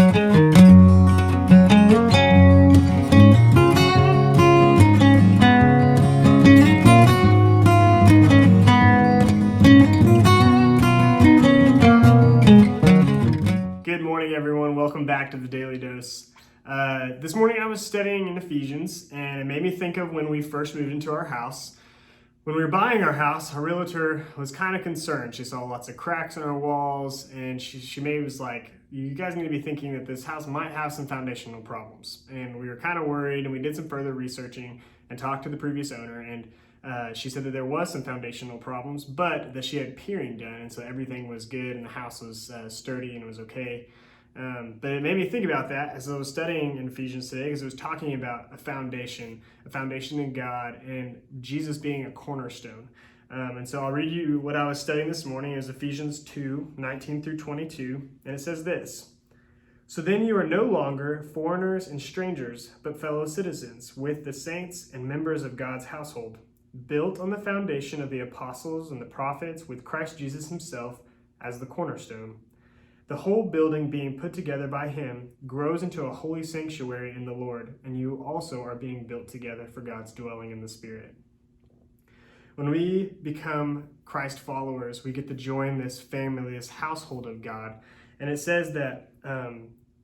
Good morning, everyone. Welcome back to the Daily Dose. This morning I was studying in Ephesians, and it made me think of when we first moved into our house. When we were buying our house, our realtor was kind of concerned. She saw lots of cracks in our walls, and she maybe was like, you guys need to be thinking that this house might have some foundational problems. And we were kind of worried, and we did some further researching and talked to the previous owner, and she said that there was some foundational problems, but that she had peering done, and so everything was good, and the house was sturdy and it was okay. But it made me think about that as I was studying in Ephesians today, because it was talking about a foundation in God, and Jesus being a cornerstone. And so I'll read you what I was studying this morning. Is Ephesians 2:19 through 22, and it says this: "So then you are no longer foreigners and strangers, but fellow citizens with the saints and members of God's household, built on the foundation of the apostles and the prophets, with Christ Jesus himself as the cornerstone. The whole building being put together by him grows into a holy sanctuary in the Lord, and you also are being built together for God's dwelling in the Spirit." When we become Christ followers, we get to join this family, this household of God. And it says that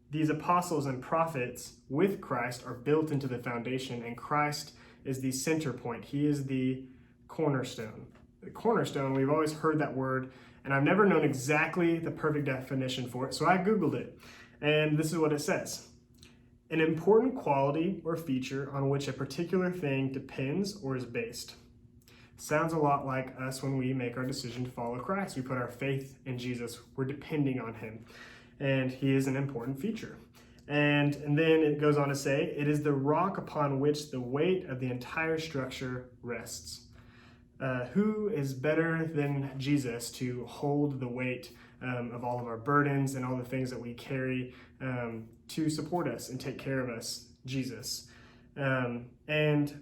these apostles and prophets with Christ are built into the foundation, and Christ is the center point. He is the cornerstone. The cornerstone, we've always heard that word, and I've never known exactly the perfect definition for it, so I Googled it, and this is what it says: an important quality or feature on which a particular thing depends or is based. Sounds a lot like us when we make our decision to follow Christ. We put our faith in Jesus. We're depending on him, and he is an important feature. And then it goes on to say, it is the rock upon which the weight of the entire structure rests. Who is better than Jesus to hold the weight of all of our burdens and all the things that we carry to support us and take care of us? Jesus. And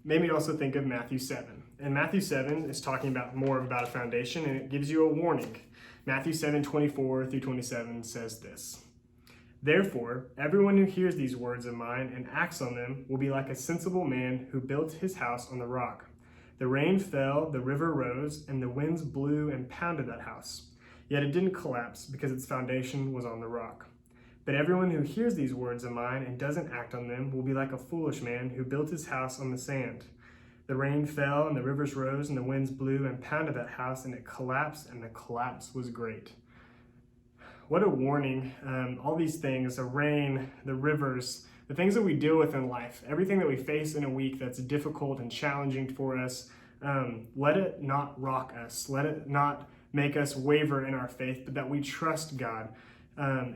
made me also think of Matthew 7. And Matthew 7 is talking about more about a foundation, and it gives you a warning. Matthew 7:24 through 27 says this: "Therefore, everyone who hears these words of mine and acts on them will be like a sensible man who built his house on the rock. The rain fell, the river rose, and the winds blew and pounded that house. Yet it didn't collapse because its foundation was on the rock. But everyone who hears these words of mine and doesn't act on them will be like a foolish man who built his house on the sand. The rain fell, and the rivers rose, and the winds blew and pounded that house, and it collapsed, and the collapse was great." What a warning. All these things, the rain, the rivers, the things that we deal with in life, everything that we face in a week that's difficult and challenging for us, let it not rock us. Let it not make us waver in our faith, but that we trust God.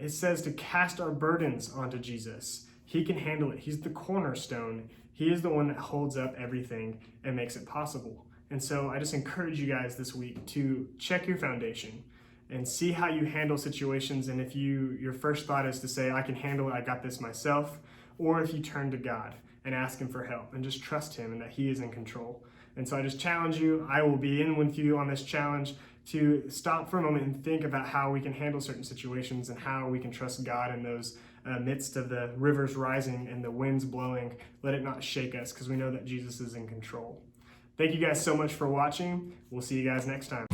It says to cast our burdens onto Jesus. He can handle it. He's the cornerstone. He is the one that holds up everything and makes it possible. And so I just encourage you guys this week to check your foundation and see how you handle situations. And if your first thought is to say, I can handle it, I got this myself, or if you turn to God and ask him for help and just trust him and that he is in control. And so I just challenge you, I will be in with you on this challenge, to stop for a moment and think about how we can handle certain situations and how we can trust God in those midst of the rivers rising and the winds blowing. Let it not shake us, because we know that Jesus is in control. Thank you guys so much for watching. We'll see you guys next time.